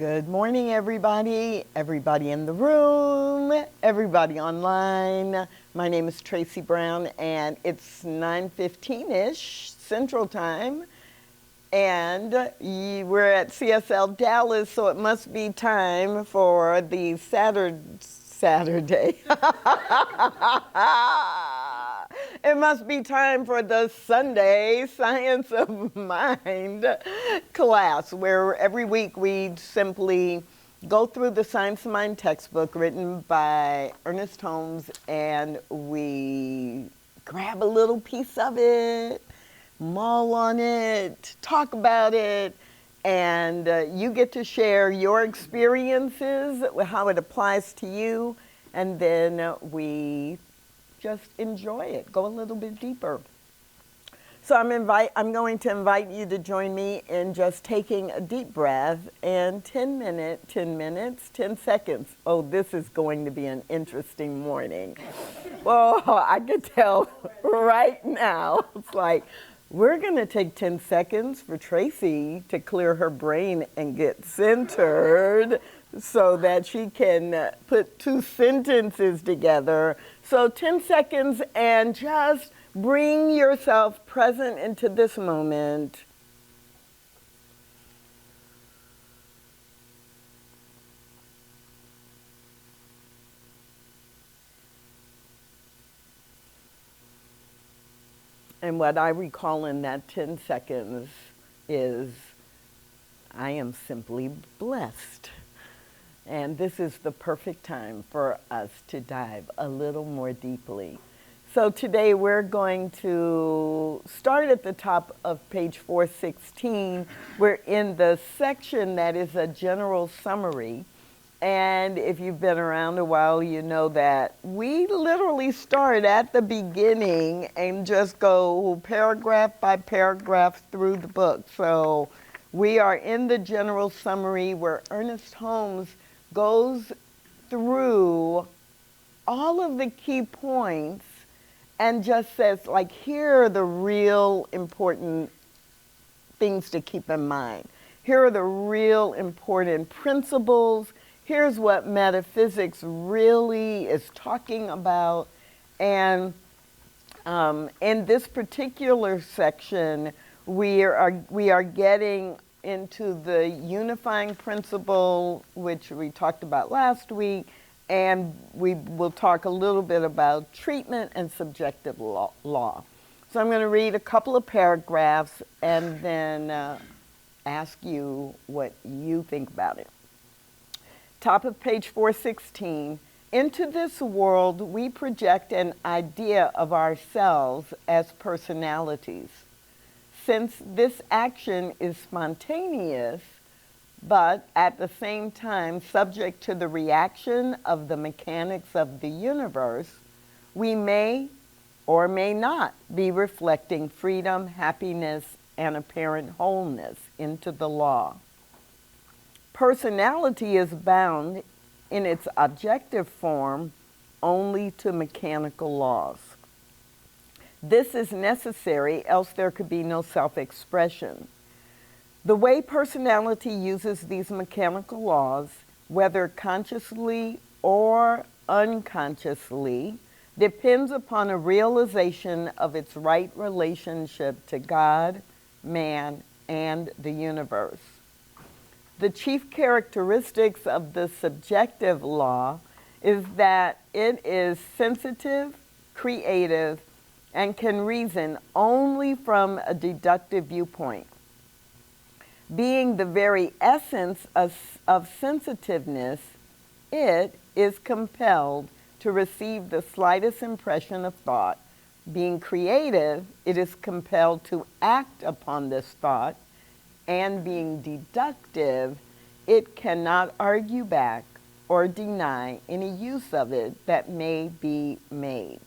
Good morning, everybody. Everybody in the room, everybody online. My name is Tracy Brown, and it's 9:15-ish Central Time. And we're at CSLDallas, so it must be time for the Saturday. It must be time for the Sunday Science of Mind class, where every week we simply go through the Science of Mind textbook written by Ernest Holmes, and we grab a little piece of it, mull on it, talk about it, and you get to share your experiences, how it applies to you, and then we just enjoy it, go a little bit deeper. So I'm going to invite you to join me in just taking a deep breath and 10 seconds. Oh, this is going to be an interesting morning. Well, I could tell right now. It's like, we're going to take 10 seconds for Tracy to clear her brain and get centered so that she can put two sentences together. So 10 seconds, and just bring yourself present into this moment. And what I recall in that 10 seconds is, I am simply blessed. And this is the perfect time for us to dive a little more deeply. So today we're going to start at the top of page 416. We're in the section that is a general summary. And if you've been around a while, you know that we literally start at the beginning and just go paragraph by paragraph through the book. So we are in the general summary where Ernest Holmes goes through all of the key points and just says, like, here are the real important things to keep in mind. Here are the real important principles. Here's what metaphysics really is talking about. And in this particular section, we are getting into the unifying principle, which we talked about last week, and we will talk a little bit about treatment and subjective law. So I'm going to read a couple of paragraphs and then ask you what you think about it. Top of page 416. Into this world, we project an idea of ourselves as personalities. Since this action is spontaneous, but at the same time subject to the reaction of the mechanics of the universe, we may or may not be reflecting freedom, happiness, and apparent wholeness into the law. Personality is bound in its objective form only to mechanical laws. This is necessary, else there could be no self-expression. The way personality uses these mechanical laws, whether consciously or unconsciously, depends upon a realization of its right relationship to God, man, and the universe. The chief characteristics of the subjective law is that it is sensitive, creative, and can reason only from a deductive viewpoint. Being the very essence of sensitiveness, it is compelled to receive the slightest impression of thought. Being creative, it is compelled to act upon this thought. And being deductive, it cannot argue back or deny any use of it that may be made.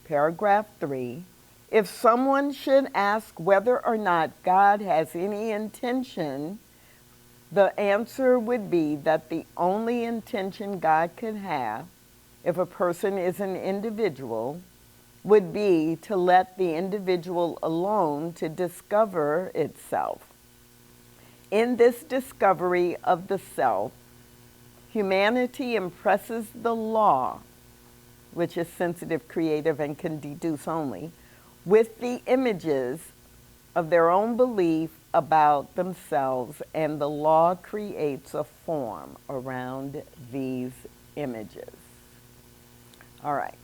Paragraph 3. If someone should ask whether or not God has any intention, the answer would be that the only intention God could have, if a person is an individual, would be to let the individual alone to discover itself. In this discovery of the self, humanity impresses the law, which is sensitive, creative, and can deduce only, with the images of their own belief about themselves, and the law creates a form around these images. All right,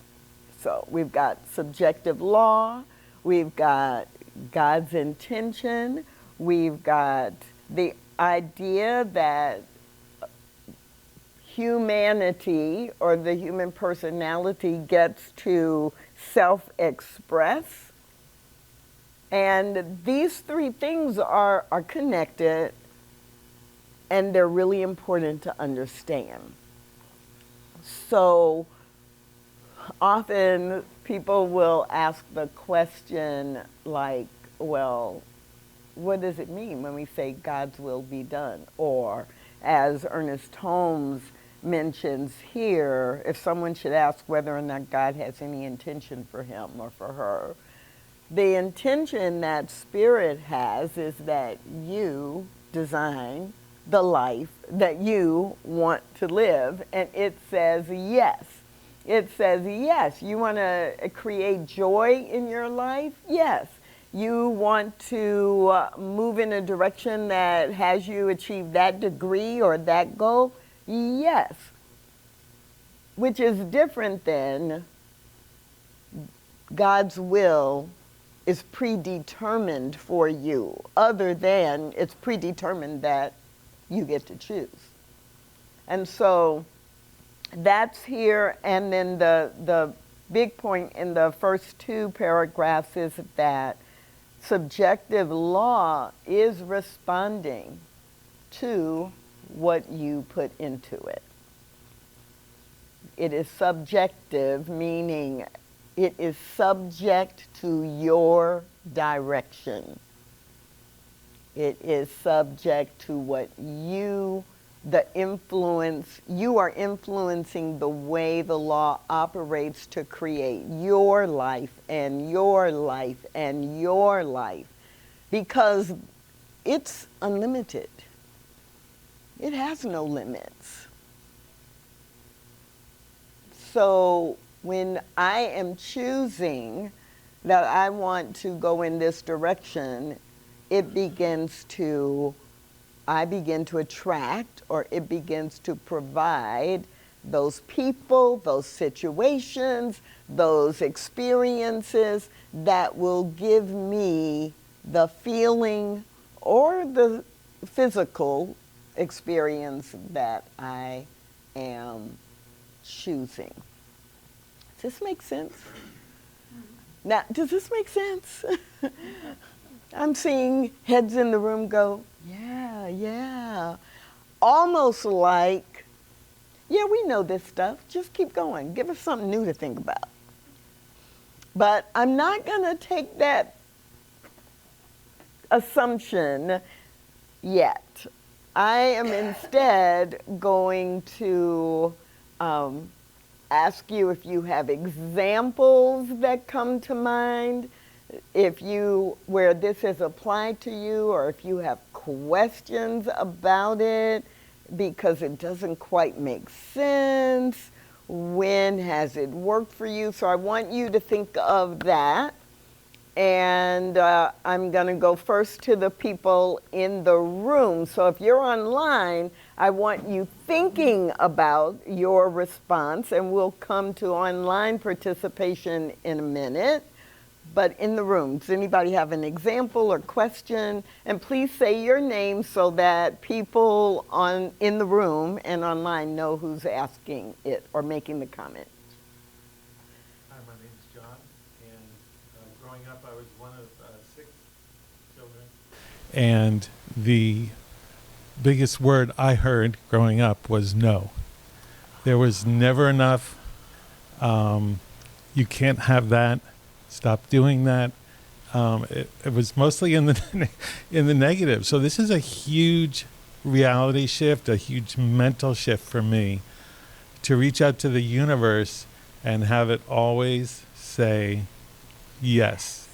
so we've got subjective law, we've got God's intention, we've got the idea that humanity or the human personality gets to self-express. And these three things are connected, and they're really important to understand. So often people will ask the question like, well, what does it mean when we say God's will be done? Or as Ernest Holmes mentions here, if someone should ask whether or not God has any intention for him or for her, the intention that Spirit has is that you design the life that you want to live, and it says yes. It says yes. You want to create joy in your life? Yes. You want to move in a direction that has you achieve that degree or that goal? Yes. Which is different than God's will is predetermined for you, other than it's predetermined that you get to choose. And so that's here, and then the big point in the first two paragraphs is that subjective law is responding to what you put into it. It is subjective, meaning it is subject to your direction. It is subject to what you, the influence, you are influencing the way the law operates to create your life and your life and your life, because it's unlimited. It has no limits. So when I am choosing that I want to go in this direction, I begin to attract, or it begins to provide those people, those situations, those experiences that will give me the feeling or the physical experience that I am choosing. Does this make sense? Now, does this make sense? I'm seeing heads in the room go, yeah, yeah. Almost like, yeah, we know this stuff. Just keep going. Give us something new to think about. But I'm not going to take that assumption yet. I am instead going to ask you if you have examples that come to mind, where this has applied to you, or if you have questions about it because it doesn't quite make sense. When has it worked for you? So I want you to think of that. And I'm going to go first to the people in the room. So if you're online, I want you thinking about your response, and we'll come to online participation in a minute. But in the room, does anybody have an example or question? And please say your name so that people in the room and online know who's asking it or making the comment. Hi, my name is John, and growing up I was one of 6 children. And the biggest word I heard growing up was no. There was never enough. You can't have that. Stop doing that. It was mostly in the in the negative. So this is a huge reality shift, a huge mental shift for me, to reach out to the universe and have it always say, yes,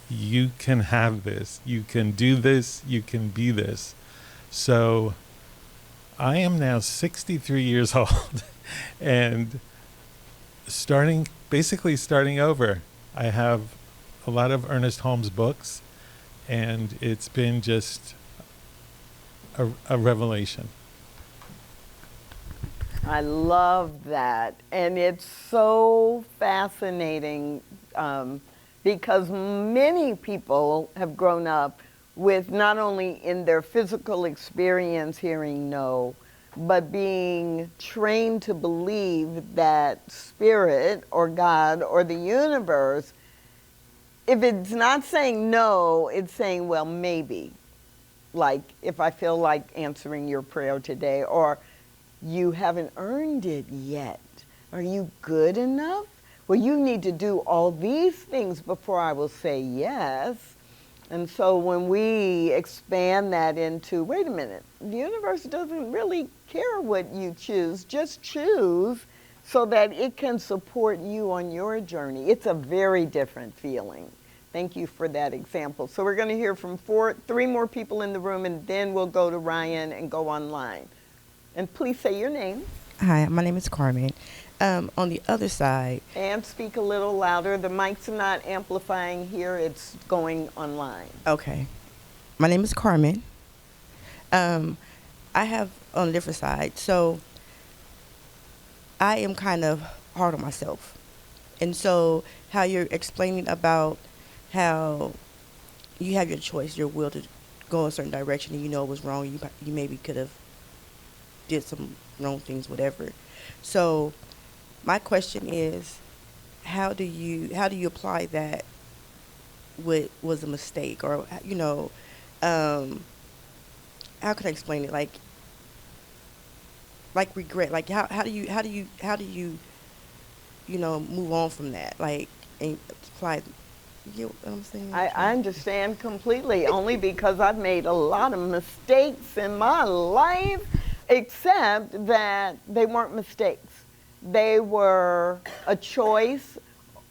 you can have this, you can do this, you can be this. So I am now 63 years old and basically starting over. I have a lot of Ernest Holmes books, and it's been just a revelation. I love that. And it's so fascinating because many people have grown up with not only in their physical experience hearing no, but being trained to believe that spirit or God or the universe, if it's not saying no, it's saying, well, maybe. Like if I feel like answering your prayer today, or you haven't earned it yet. Are you good enough? Well, you need to do all these things before I will say yes. And so when we expand that into, wait a minute, the universe doesn't really care what you choose, just choose so that it can support you on your journey. It's a very different feeling. Thank you for that example. So we're going to hear from three more people in the room, and then we'll go to Ryan and go online. And please say your name. Hi, my name is Carmen. On the other side. And speak a little louder. The mic's not amplifying here. It's going online. Okay. My name is Carmen. I have on a different side. So I am kind of hard on myself. And so how you're explaining about how you have your choice, your will to go a certain direction, and you know it was wrong. You maybe could have did some wrong things, whatever. So my question is, how do you apply that what was a mistake, or how can I explain it, like regret, like how do you move on from that, like, and apply, you know what I'm saying? I understand completely, only because I've made a lot of mistakes in my life, except that they weren't mistakes. They were a choice,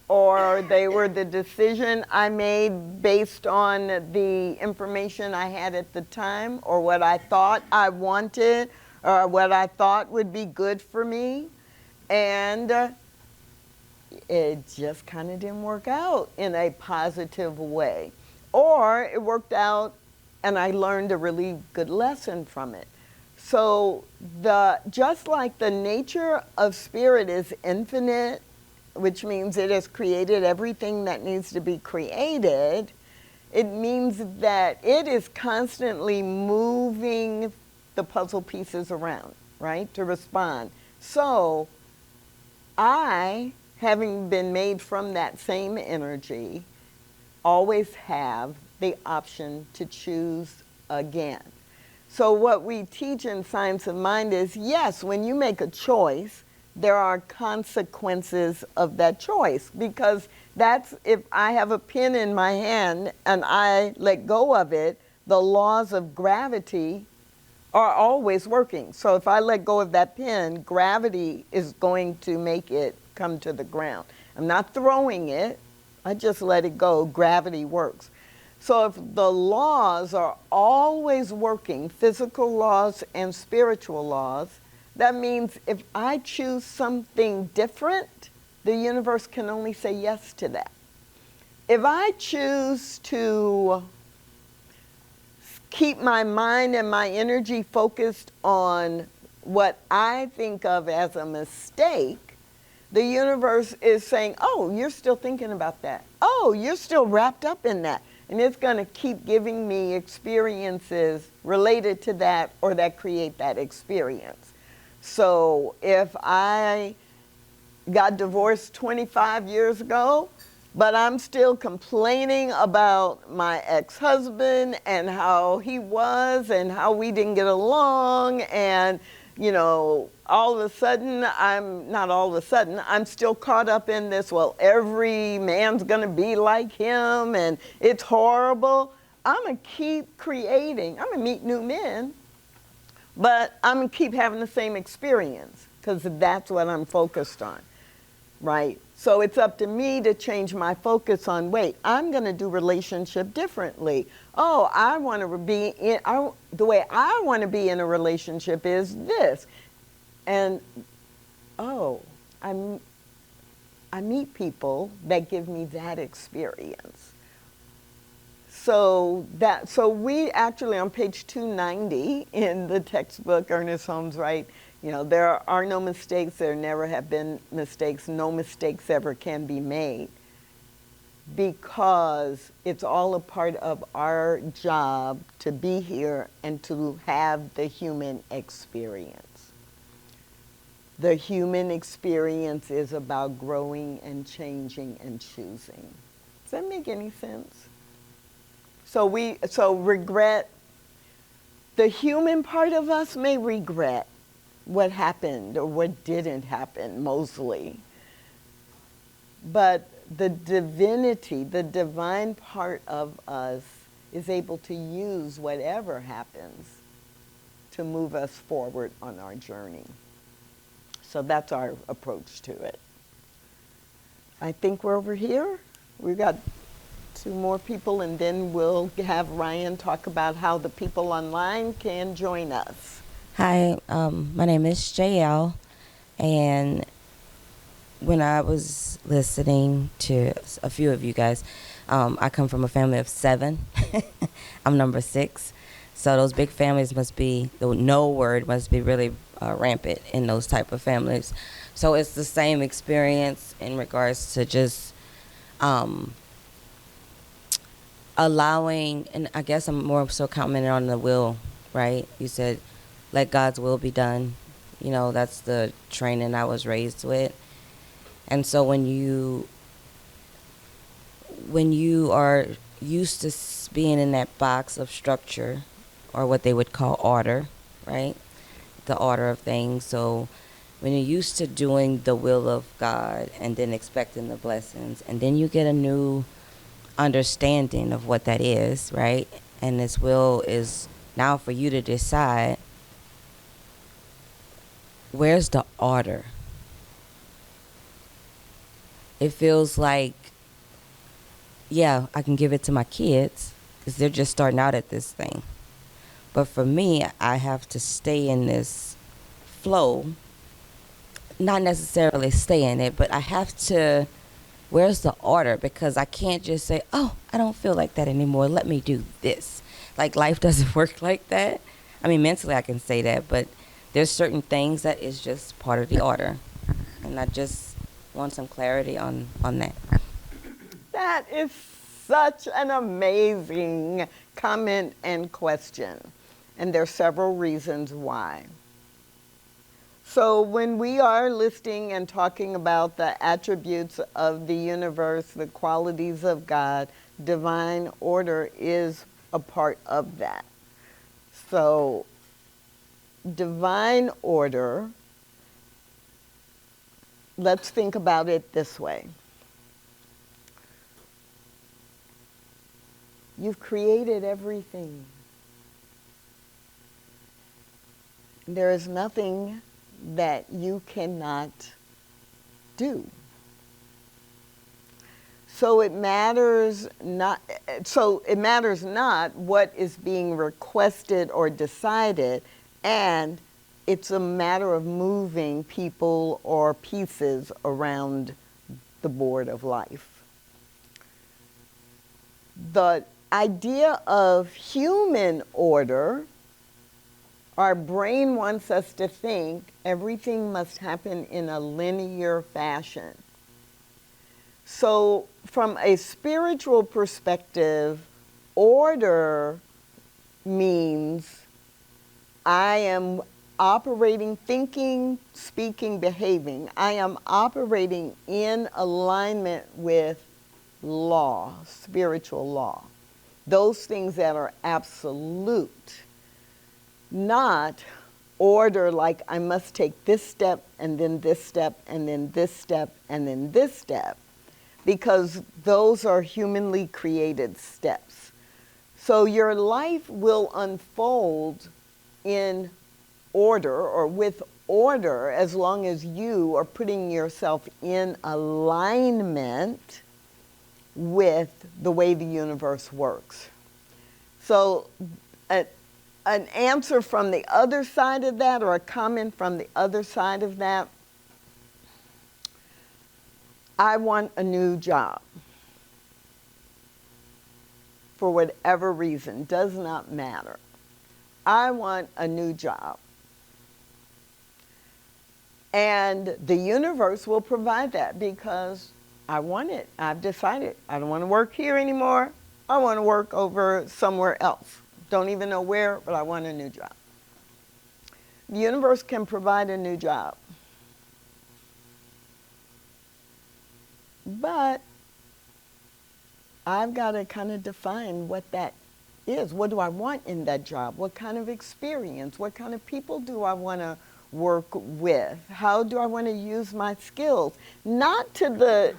or they were the decision I made based on the information I had at the time, or what I thought I wanted, or what I thought would be good for me. And it just kind of didn't work out in a positive way. Or it worked out and I learned a really good lesson from it. So just like the nature of spirit is infinite, which means it has created everything that needs to be created, it means that it is constantly moving the puzzle pieces around, right, to respond. So I, having been made from that same energy, always have the option to choose again. So what we teach in Science of Mind is, yes, when you make a choice, there are consequences of that choice, because that's, if I have a pen in my hand and I let go of it, the laws of gravity are always working. So if I let go of that pen, gravity is going to make it come to the ground. I'm not throwing it, I just let it go. Gravity works. So if the laws are always working, physical laws and spiritual laws, that means if I choose something different, the universe can only say yes to that. If I choose to keep my mind and my energy focused on what I think of as a mistake, the universe is saying, oh, you're still thinking about that. Oh, you're still wrapped up in that. And it's going to keep giving me experiences related to that or that create that experience. So if I got divorced 25 years ago, but I'm still complaining about my ex-husband and how he was and how we didn't get along, and all of a sudden, I'm still caught up in this, well, every man's gonna be like him and it's horrible. I'm gonna keep creating, I'm gonna meet new men, but I'm gonna keep having the same experience because that's what I'm focused on, right? So it's up to me to change my focus on, wait, I'm going to do relationship differently. Oh, I want to be in, the way I want to be in a relationship is this. And, oh, I meet people that give me that experience. So we actually, on page 290 in the textbook, Ernest Holmes writes, there are no mistakes, there never have been mistakes, no mistakes ever can be made, because it's all a part of our job to be here and to have the human experience. The human experience is about growing and changing and choosing. Does that make any sense? So regret, the human part of us may regret what happened or what didn't happen mostly. But the divinity, the divine part of us is able to use whatever happens to move us forward on our journey. So that's our approach to it. I think we're over here. We've got 2 more people, and then we'll have Ryan talk about how the people online can join us. Hi, my name is JL, and when I was listening to a few of you guys, I come from a family of 7. I'm number 6. So those big families must be, the no word must be really rampant in those type of families. So it's the same experience in regards to just allowing, and I guess I'm more so commenting on the will, right? You said, let God's will be done. That's the training I was raised with. And so when you are used to being in that box of structure, or what they would call order, right? The order of things. So when you're used to doing the will of God and then expecting the blessings, and then you get a new understanding of what that is, right? And this will is now for you to decide, where's the order? It feels like, yeah, I can give it to my kids because they're just starting out at this thing. But for me, I have to stay in this flow, not necessarily stay in it, but I have to, where's the order? Because I can't just say, oh, I don't feel like that anymore. Let me do this. Like, life doesn't work like that. I mean, mentally I can say that, but there's certain things that is just part of the order. And I just want some clarity on that. That is such an amazing comment and question. And there are several reasons why. So when we are listing and talking about the attributes of the universe, the qualities of God, divine order is a part of that. So divine order, let's think about it this way. You've created everything. There is nothing that you cannot do. So it matters not what is being requested or decided, and it's a matter of moving people or pieces around the board of life. The idea of human order, our brain wants us to think everything must happen in a linear fashion. So from a spiritual perspective, order means I am operating, thinking, speaking, behaving. I am operating in alignment with law, spiritual law. Those things that are absolute. Not order like I must take this step and then this step and then this step and then this step, because those are humanly created steps. So your life will unfold in order or with order as long as you are putting yourself in alignment with the way the universe works. So an answer from the other side of that, or a comment from the other side of that, I want a new job. For whatever reason, does not matter. I want a new job. And the universe will provide that because I want it. I've decided I don't want to work here anymore. I want to work over somewhere else. Don't even know where, but I want a new job. The universe can provide a new job. But I've got to kind of define what that is. What do I want in that job? What kind of experience? What kind of people do I want to work with? How do I want to use my skills? Not to the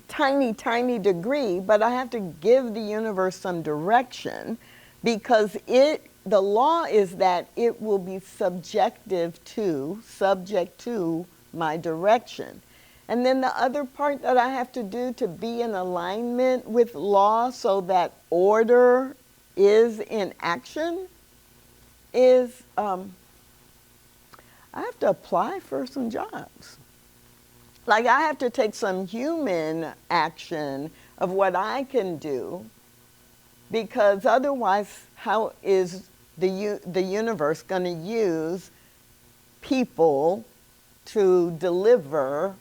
tiny, tiny degree, but I have to give the universe some direction because the law is that it will be subject to my direction. And then the other part that I have to do to be in alignment with law so that order is in action is I have to apply for some jobs. Like I have to take some human action of what I can do, because otherwise how is the universe going to use people to deliver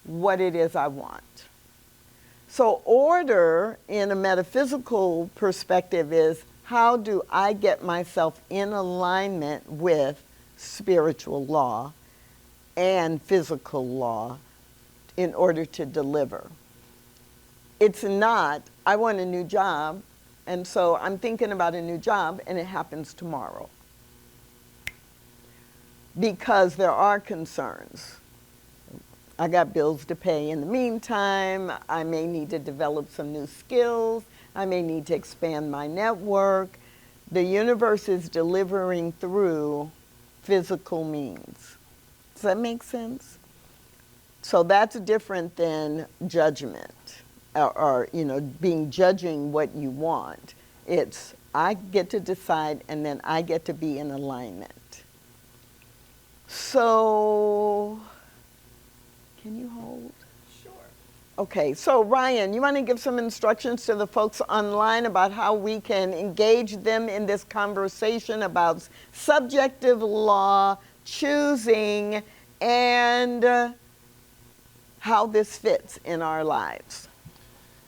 what it is I want? So order in a metaphysical perspective is how do I get myself in alignment with spiritual law and physical law in order to deliver. It's not, I want a new job, and so I'm thinking about a new job and it happens tomorrow. Because there are concerns. I got bills to pay in the meantime. I may need to develop some new skills. I may need to expand my network. The universe is delivering through physical means. Does that make sense? So that's different than judgment or judging what you want. It's I get to decide and then I get to be in alignment. So can you hold? Sure. Okay, so Ryan, you want to give some instructions to the folks online about how we can engage them in this conversation about subjective law, choosing, and how this fits in our lives?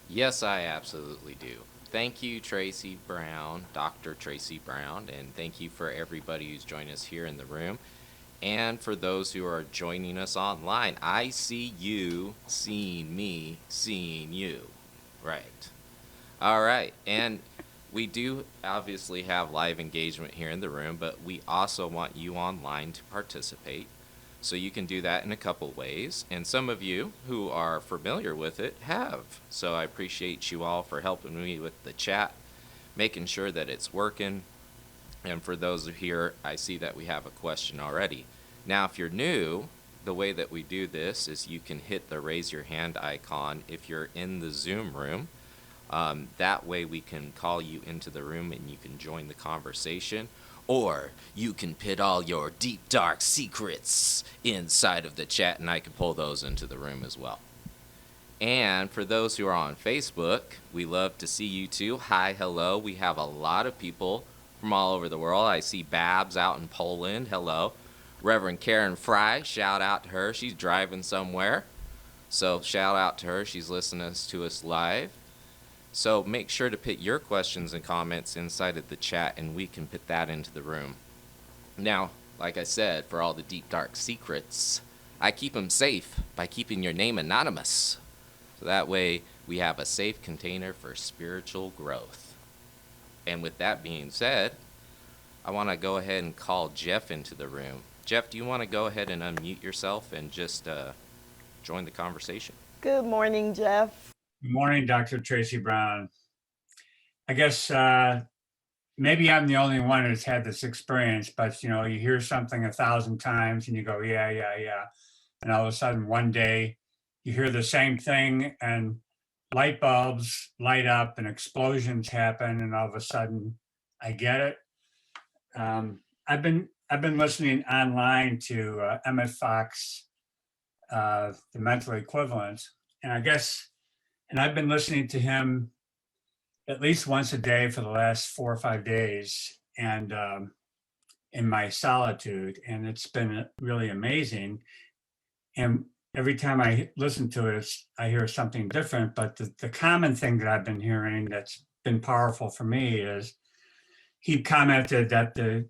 Yes, I absolutely do. Thank you, Tracy Brown, Dr. Tracy Brown, and thank you for everybody who's joined us here in the room. And for those who are joining us online, I see you seeing me seeing you. Right. All right. And we do obviously have live engagement here in the room, but we also want you online to participate. So you can do that in a couple ways. And some of you who are familiar with it have. So I appreciate you all for helping me with the chat, making sure that it's working. And for those here, I see that we have a question already. Now, if you're new, the way that we do this is you can hit the raise your hand icon if you're in the Zoom room. That way we can call you into the room and you can join the conversation. Or you can put all your deep, dark secrets inside of the chat and I can pull those into the room as well. And for those who are on Facebook, we love to see you too. Hi, hello. We have a lot of people from all over the world. I see Babs out in Poland. Hello. Reverend Karen Fry, shout out to her. She's driving somewhere. So shout out to her. She's listening to us live. So make sure to put your questions and comments inside of the chat and we can put that into the room. Now, like I said, for all the deep, dark secrets, I keep them safe by keeping your name anonymous. So that way we have a safe container for spiritual growth. And with that being said, I want to go ahead and call Jeff into the room. Jeff, do you want to go ahead and unmute yourself and just join the conversation? Good morning, Jeff. Good morning, Dr. Tracy Brown. I guess maybe I'm the only one who's had this experience, but you hear something 1,000 times and you go, yeah, yeah, yeah. And all of a sudden one day you hear the same thing and light bulbs light up and explosions happen. And all of a sudden I get it. I've been listening online to Emmett Fox, the mental equivalent. And and I've been listening to him at least once a day for the last 4 or 5 days. And in my solitude, and it's been really amazing. And every time I listen to it, I hear something different. But the common thing that I've been hearing that's been powerful for me is he commented that the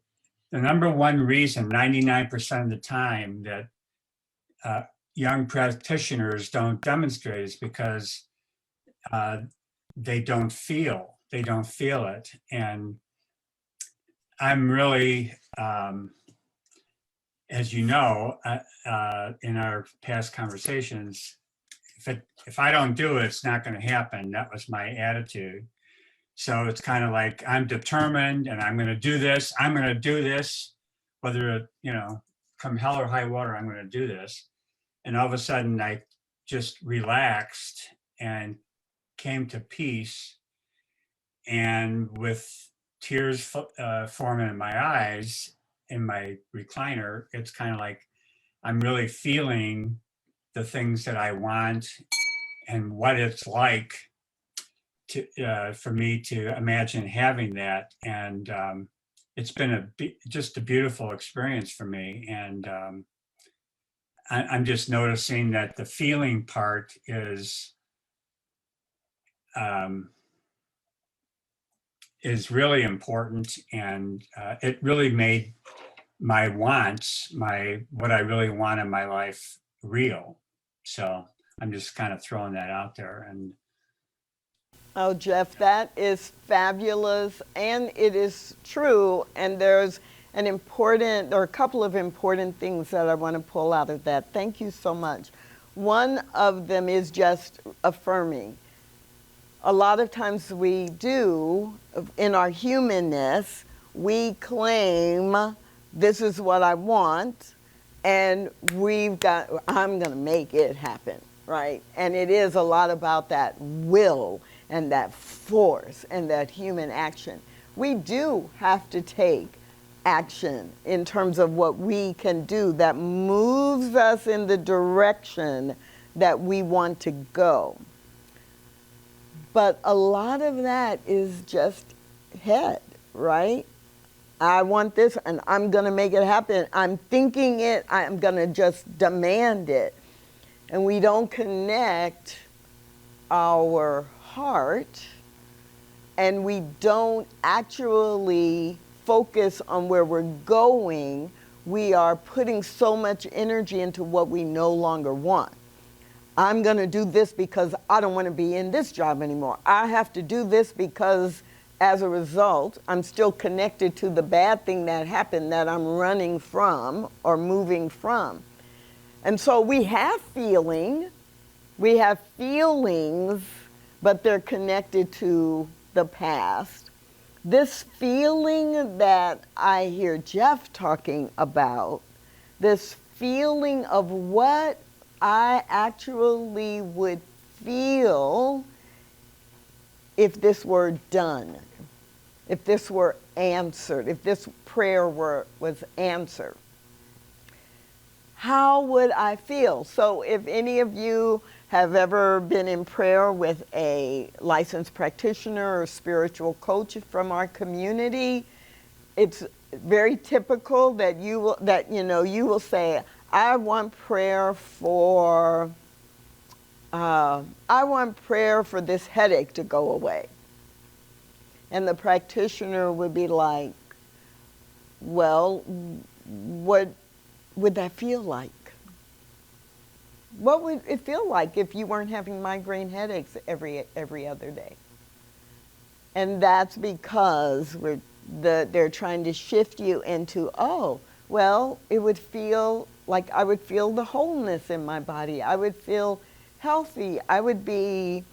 number one reason, 99% of the time, that young practitioners don't demonstrate is because they don't feel it. And I'm really, as you know, in our past conversations, if I don't do it, it's not going to happen. That was my attitude. So it's kind of like I'm determined, and I'm going to do this. I'm going to do this, whether come hell or high water, I'm going to do this. And all of a sudden, I just relaxed and came to peace, and with tears forming in my eyes in my recliner, it's kind of like I'm really feeling the things that I want and what it's like for me to imagine having that. And it's been just a beautiful experience for me. And I'm just noticing that the feeling part is really important, and it really made my wants, what I really want in my life, real. So I'm just kind of throwing that out there. And Oh, Jeff, that is fabulous, and it is true. And there's a couple of important things that I want to pull out of that. Thank you so much. One of them is just affirming. A lot of times we do, in our humanness, we claim this is what I want, and I'm going to make it happen, right? And it is a lot about that will and that force and that human action. We do have to take action in terms of what we can do that moves us in the direction that we want to go. But a lot of that is just head, right? I want this and I'm going to make it happen. I'm thinking it, I'm going to just demand it. And we don't connect our heart, and we don't actually focus on where we're going. We are putting so much energy into what we no longer want. I'm going to do this because I don't want to be in this job anymore. I have to do this because as a result, I'm still connected to the bad thing that happened that I'm running from or moving from. And so we have feelings, but they're connected to the past. This feeling that I hear Jeff talking about, this feeling of what I actually would feel if this were done, if this were answered, if this prayer was answered. How would I feel? So if any of you have ever been in prayer with a licensed practitioner or spiritual coach from our community, it's very typical that you will say, I want prayer for this headache to go away. And the practitioner would be like, well, what would that feel like? What would it feel like if you weren't having migraine headaches every other day? And that's because they're trying to shift you into, oh, well, it would feel like I would feel the wholeness in my body. I would feel healthy. I would be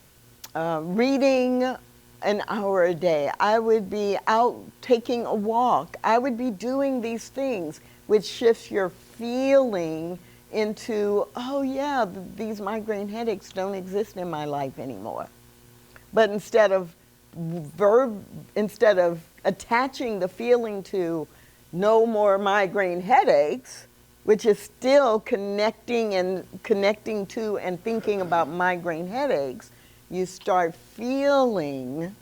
reading an hour a day. I would be out taking a walk. I would be doing these things, which shifts your feeling into, oh yeah, these migraine headaches don't exist in my life anymore. But instead of attaching the feeling to no more migraine headaches, which is still connecting to and thinking about migraine headaches, you start feeling,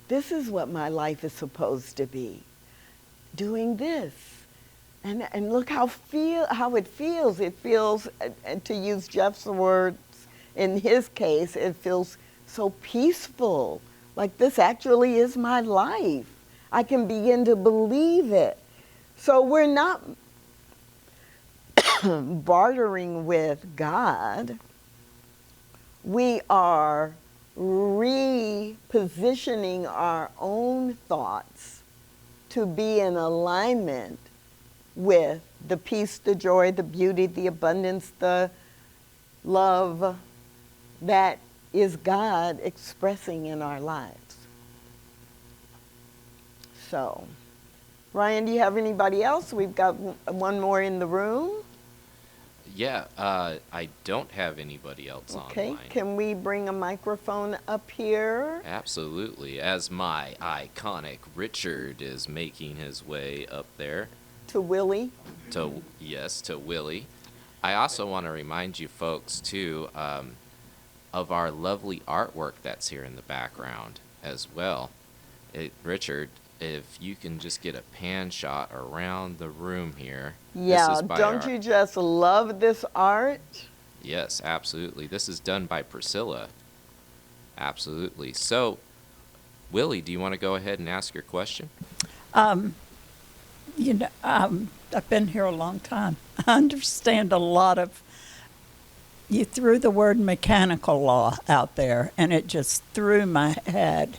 this is what my life is supposed to be, doing this. And look how it feels. It feels, to use Jeff's words, in his case, it feels so peaceful. Like this actually is my life. I can begin to believe it. So we're not bartering with God. We are repositioning our own thoughts to be in alignment with the peace, the joy, the beauty, the abundance, the love that is God expressing in our lives. So, Ryan, do you have anybody else? We've got one more in the room. Yeah, I don't have anybody else Okay, online. can we bring a microphone up here? Absolutely. As my iconic Richard is making his way up there. To Willie. To Willie. I also want to remind you folks, too, of our lovely artwork that's here in the background as well. Richard, if you can just get a pan shot around the room here. Yeah, This is by don't you just love this art? Yes, absolutely. This is done by Priscilla. Absolutely. So, Willie, do you want to go ahead and ask your question? I've been here a long time. I understand a lot of, you threw the word mechanical law out there, and it just threw my head.